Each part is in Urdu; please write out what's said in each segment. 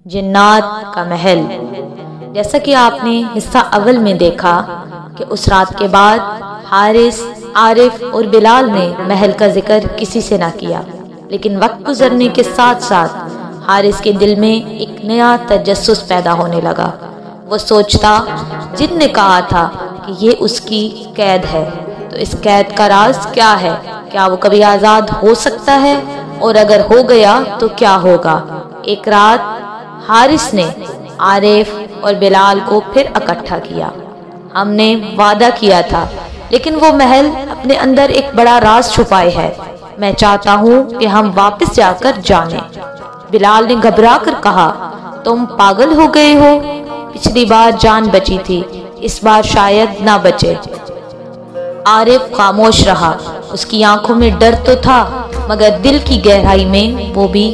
جنات کا محل۔ جیسا کہ آپ نے حصہ اول میں دیکھا کہ اس رات کے بعد حارث، عارف اور بلال نے محل کا ذکر کسی سے نہ کیا، لیکن وقت گزرنے کے ساتھ ساتھ حارث کے دل میں ایک نیا تجسس پیدا ہونے لگا۔ وہ سوچتا، جن نے کہا تھا کہ یہ اس کی قید ہے، تو اس قید کا راز کیا ہے؟ کیا وہ کبھی آزاد ہو سکتا ہے؟ اور اگر ہو گیا تو کیا ہوگا؟ ایک رات حارث نے عارف اور بلال کو پھر اکٹھا کیا۔ ہم نے وعدہ کیا تھا، لیکن وہ محل اپنے اندر ایک بڑا راز چھپائے ہے۔ میں چاہتا ہوں کہ ہم واپس جا کر جانیں۔ بلال نے گھبرا کر کہا، تم پاگل ہو گئے ہو؟ پچھلی بار جان بچی تھی، اس بار شاید نہ بچے۔ عارف خاموش رہا۔ اس کی آنکھوں میں ڈر تو تھا، مگر دل کی گہرائی میں وہ بھی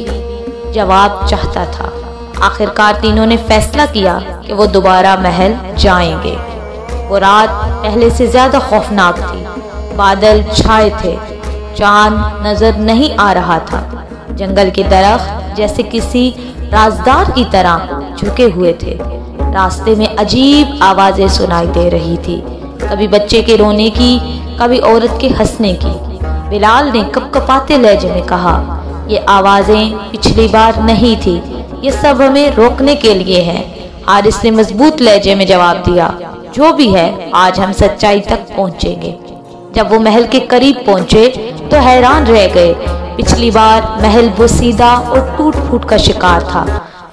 جواب چاہتا تھا۔ آخرکار تینوں نے فیصلہ کیا کہ وہ دوبارہ محل جائیں گے۔ وہ رات پہلے سے زیادہ خوفناک تھی۔ بادل چھائے تھے، چاند نظر نہیں آ رہا تھا۔ جنگل کے درخت جیسے کسی رازدار کی طرح جھکے ہوئے تھے۔ راستے میں عجیب آوازیں سنائی دے رہی تھی، کبھی بچے کے رونے کی، کبھی عورت کے ہنسنے کی۔ بلال نے کپکپاتے لہجے میں کہا، یہ آوازیں پچھلی بار نہیں تھی، یہ سب ہمیں روکنے کے لیے ہیں۔ حارث نے مضبوط لہجے میں جواب دیا، جو بھی ہے آج ہم سچائی تک پہنچیں گے۔ جب وہ محل کے قریب پہنچے تو حیران رہ گئے۔ پچھلی بار محل بوسیدہ اور ٹوٹ پھوٹ کا شکار تھا،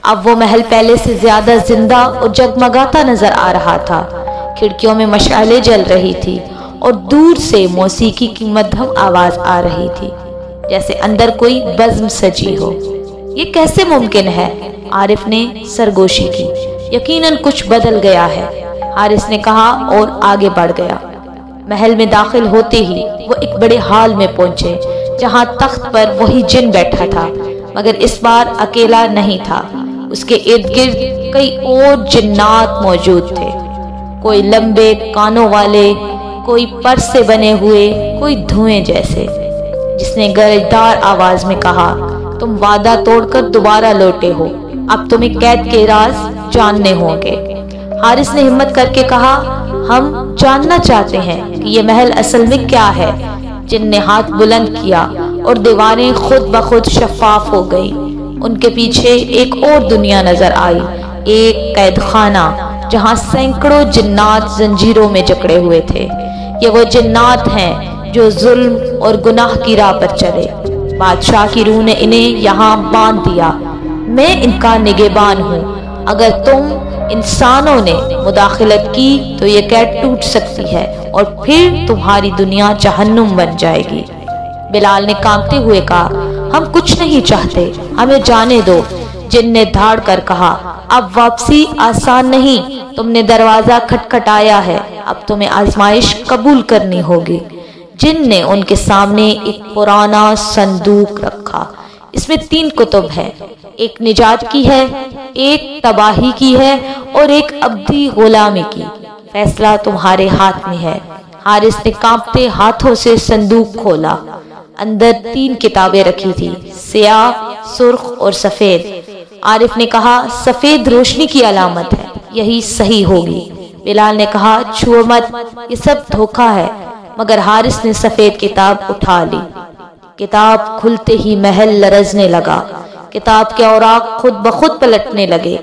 اب وہ محل پہلے سے زیادہ زندہ اور جگمگاتا نظر آ رہا تھا۔ کھڑکیوں میں مشعلیں جل رہی تھی اور دور سے موسیقی کی مدھم آواز آ رہی تھی، جیسے اندر کوئی بزم سجی ہو۔ یہ کیسے ممکن ہے؟ عارف نے سرگوشی کی۔ یقیناً کچھ بدل گیا ہے، حارث نے کہا اور آگے بڑھ گیا۔ محل میں داخل ہوتے ہی وہ ایک بڑے ہال میں پہنچے، جہاں تخت پر وہی جن بیٹھا تھا، مگر اس بار اکیلا نہیں تھا۔ اس کے ارد گرد کئی اور جنات موجود تھے، کوئی لمبے کانوں والے، کوئی پر سے بنے ہوئے، کوئی دھوئیں جیسے۔ جس نے گرجدار آواز میں کہا، تم وعدہ توڑ کر دوبارہ لوٹے ہو، اب تمہیں قید کے راز جاننے ہوں گے۔ حارث نے ہمت کر کے کہا، ہم جاننا چاہتے ہیں کہ یہ محل اصل میں کیا ہے۔ جن نے ہاتھ بلند کیا اور دیواریں خود بخود شفاف ہو گئی۔ ان کے پیچھے ایک اور دنیا نظر آئی، ایک قید خانہ جہاں سینکڑوں جنات زنجیروں میں جکڑے ہوئے تھے۔ یہ وہ جنات ہیں جو ظلم اور گناہ کی راہ پر چلے۔ بادشاہ کی روح نے انہیں یہاں باندھ دیا۔ میں ان کا نگہبان ہوں۔ اگر تم انسانوں نے مداخلت کی تو یہ قید ٹوٹ سکتی ہے اور پھر تمہاری دنیا جہنم بن جائے گی۔ بلال نے کانپتے ہوئے کہا، ہم کچھ نہیں چاہتے، ہمیں جانے دو۔ جن نے دھاڑ کر کہا، اب واپسی آسان نہیں، تم نے دروازہ کھٹکھٹایا ہے، اب تمہیں آزمائش قبول کرنی ہوگی۔ جن نے ان کے سامنے ایک پرانا صندوق رکھا۔ اس میں 3 کتب ہیں، ایک نجات کی ہے، ایک تباہی کی ہے اور ایک ابدی غلامی کی۔ فیصلہ تمہارے ہاتھ میں ہے۔ حارث نے کانپتے ہاتھوں سے صندوق کھولا۔ اندر 3 کتابیں رکھی تھی، سیاہ، سرخ اور سفید۔ عارف نے کہا، سفید روشنی کی علامت ہے، یہی صحیح ہوگی۔ بلال نے کہا، چھو مت، یہ سب دھوکہ ہے۔ مگر حارث نے سفید کتاب اٹھا لی۔ کتاب کھلتے ہی محل لرزنے لگا۔ کتاب کے اوراق خود بخود پلٹنے لگے۔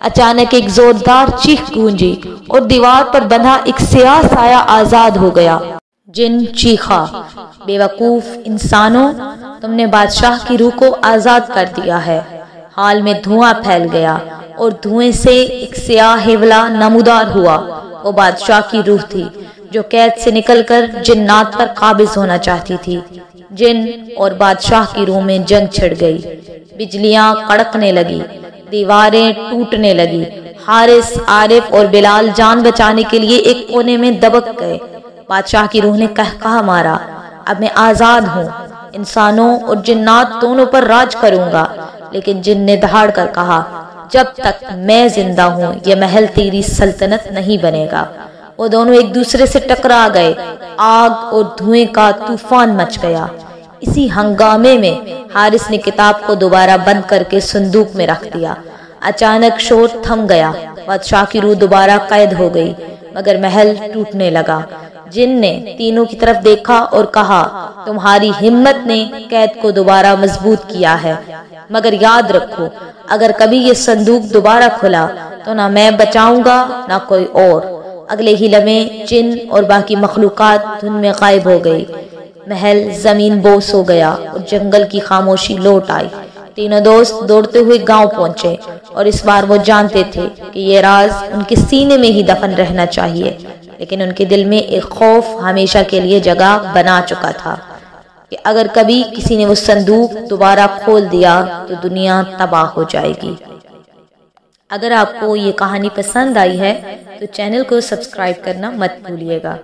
اچانک ایک زوردار چیخ گونجی اور دیوار پر بندھا ایک سیاہ سایہ آزاد ہو گیا۔ جن چیخا، بے وقوف انسانوں، تم نے بادشاہ کی روح کو آزاد کر دیا ہے۔ حال میں دھواں پھیل گیا اور دھوئیں سے ایک سیاہ ہیولا نمودار ہوا۔ وہ بادشاہ کی روح تھی جو قید سے نکل کر جنات پر قابض ہونا چاہتی تھی۔ جن اور بادشاہ کی روح میں جنگ چھڑ گئی۔ بجلیاں کڑکنے لگی، دیواریں ٹوٹنے لگی۔ حارث، عارف اور بلال جان بچانے کے لیے ایک کونے میں دبک گئے۔ بادشاہ کی روح نے کہا مارا، اب میں آزاد ہوں، انسانوں اور جنات دونوں پر راج کروں گا۔ لیکن جن نے دھاڑ کر کہا، جب تک میں زندہ ہوں یہ محل تیری سلطنت نہیں بنے گا۔ وہ دونوں ایک دوسرے سے ٹکرا گئے، آگ اور دھوئیں کا طوفان مچ گیا۔ اسی ہنگامے میں حارث نے کتاب کو دوبارہ بند کر کے صندوق میں رکھ دیا۔ اچانک شور تھم گیا، بادشاہ کی روح دوبارہ قید ہو گئی، مگر محل ٹوٹنے لگا۔ جن نے تینوں کی طرف دیکھا اور کہا، تمہاری ہمت نے قید کو دوبارہ مضبوط کیا ہے، مگر یاد رکھو اگر کبھی یہ صندوق دوبارہ کھلا تو نہ میں بچاؤں گا نہ کوئی اور۔ اگلے ہی لمحے جن اور باقی مخلوقات دھند میں غائب ہو گئی، محل زمین بوس ہو گیا اور جنگل کی خاموشی لوٹ آئی۔ تینوں دوست دوڑتے ہوئے گاؤں پہنچے اور اس بار وہ جانتے تھے کہ یہ راز ان کے سینے میں ہی دفن رہنا چاہیے، لیکن ان کے دل میں ایک خوف ہمیشہ کے لیے جگہ بنا چکا تھا کہ اگر کبھی کسی نے وہ صندوق دوبارہ کھول دیا تو دنیا تباہ ہو جائے گی۔ اگر آپ کو یہ کہانی پسند آئی ہے تو چینل کو سبسکرائب کرنا مت بھولیے گا۔